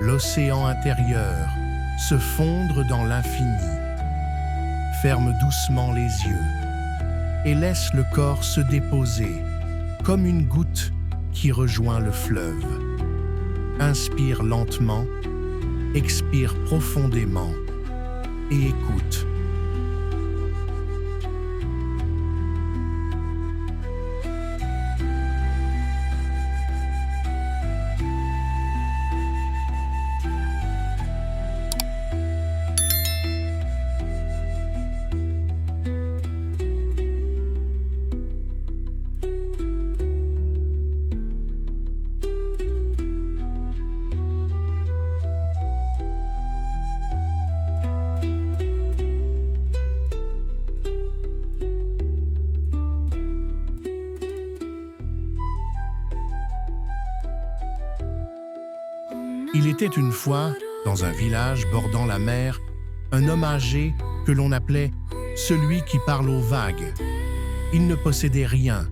l'océan intérieur, se fondre dans l'infini. Ferme doucement les yeux et laisse le corps se déposer comme une goutte qui rejoint le fleuve. Inspire lentement, expire profondément et écoute. Il était une fois, dans un village bordant la mer, un homme âgé que l'on appelait « celui qui parle aux vagues ». Il ne possédait rien,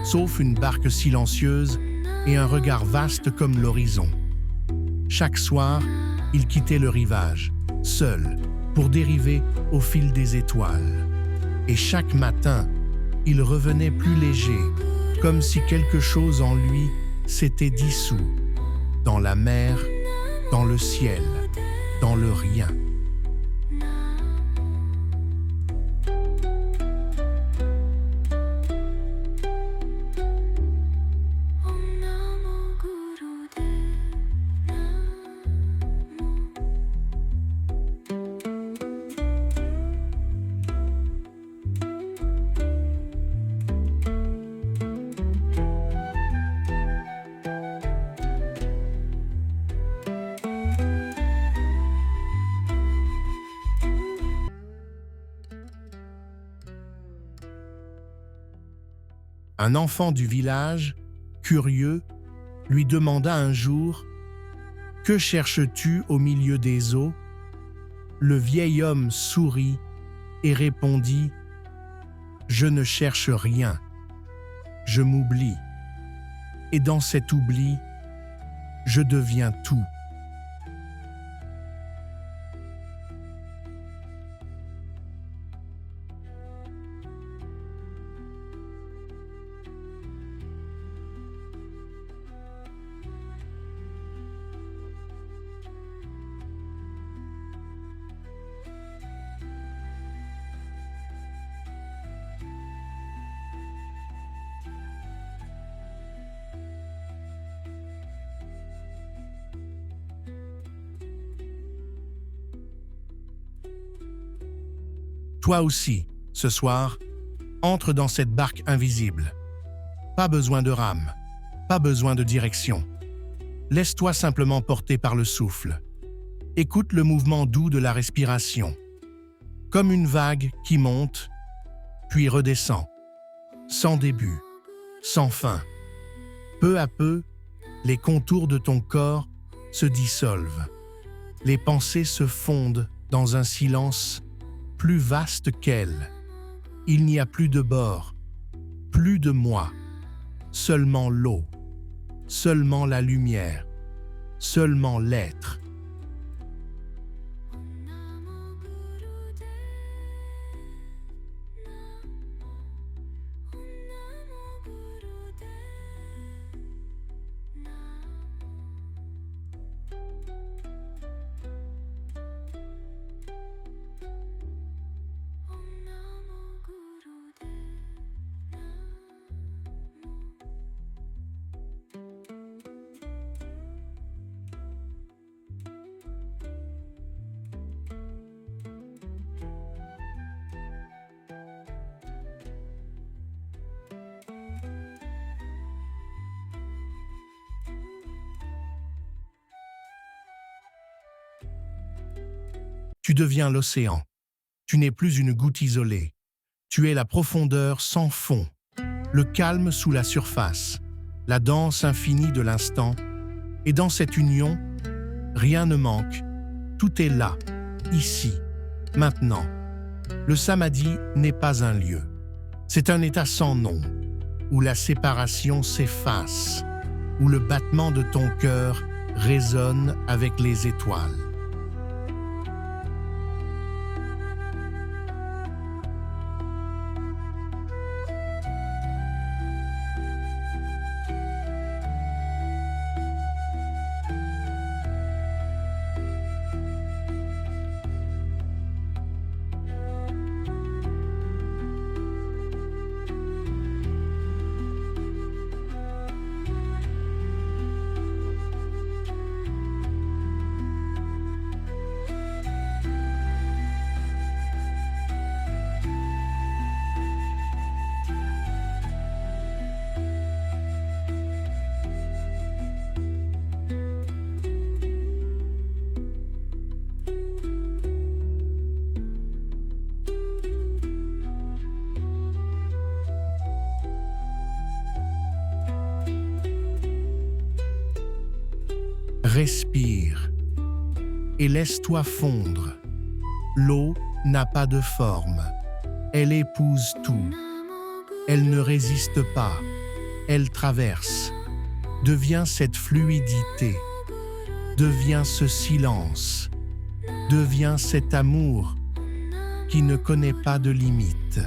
sauf une barque silencieuse et un regard vaste comme l'horizon. Chaque soir, il quittait le rivage, seul, pour dériver au fil des étoiles. Et chaque matin, il revenait plus léger, comme si quelque chose en lui s'était dissous, dans la mer, dans le ciel, dans le rien. Un enfant du village, curieux, lui demanda un jour « Que cherches-tu au milieu des eaux ?» Le vieil homme sourit et répondit « Je ne cherche rien, je m'oublie. Et dans cet oubli, je deviens tout. » Toi aussi, ce soir, entre dans cette barque invisible. Pas besoin de rame, pas besoin de direction. Laisse-toi simplement porter par le souffle. Écoute le mouvement doux de la respiration, comme une vague qui monte, puis redescend, sans début, sans fin. Peu à peu, les contours de ton corps se dissolvent. Les pensées se fondent dans un silence plus vaste qu'elle. Il n'y a plus de bord, plus de moi, seulement l'eau, seulement la lumière, seulement l'être. Tu deviens l'océan. Tu n'es plus une goutte isolée. Tu es la profondeur sans fond, le calme sous la surface, la danse infinie de l'instant. Et dans cette union, rien ne manque. Tout est là, ici, maintenant. Le samadhi n'est pas un lieu. C'est un état sans nom, où la séparation s'efface, où le battement de ton cœur résonne avec les étoiles. Respire et laisse-toi fondre. L'eau n'a pas de forme. Elle épouse tout. Elle ne résiste pas. Elle traverse. Deviens cette fluidité. Deviens ce silence. Deviens cet amour qui ne connaît pas de limite.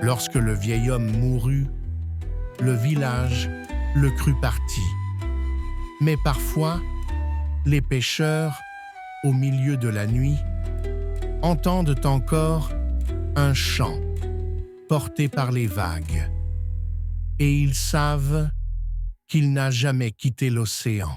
Lorsque le vieil homme mourut, le village le crut parti. Mais parfois, les pêcheurs, au milieu de la nuit, entendent encore un chant porté par les vagues, et ils savent qu'il n'a jamais quitté l'océan.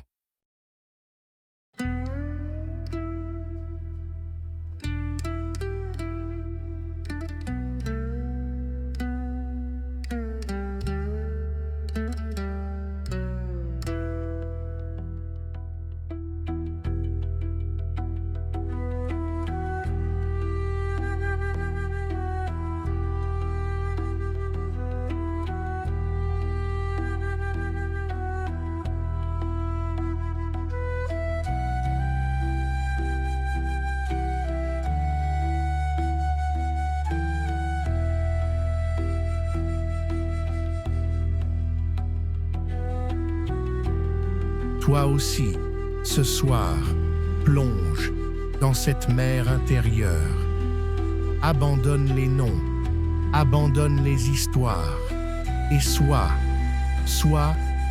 Toi aussi, ce soir, plonge dans cette mer intérieure. Abandonne les noms, abandonne les histoires, et sois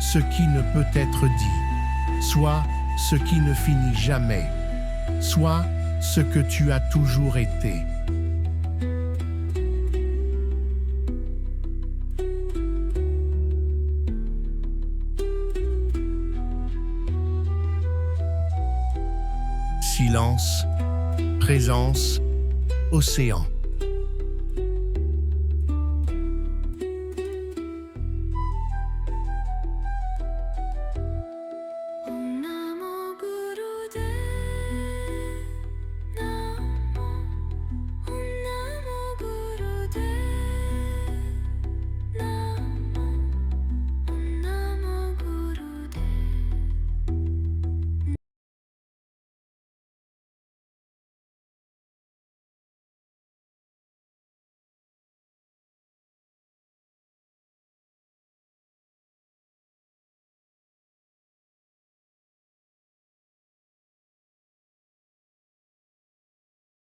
ce qui ne peut être dit, sois ce qui ne finit jamais, sois ce que tu as toujours été. Silence, présence, océan.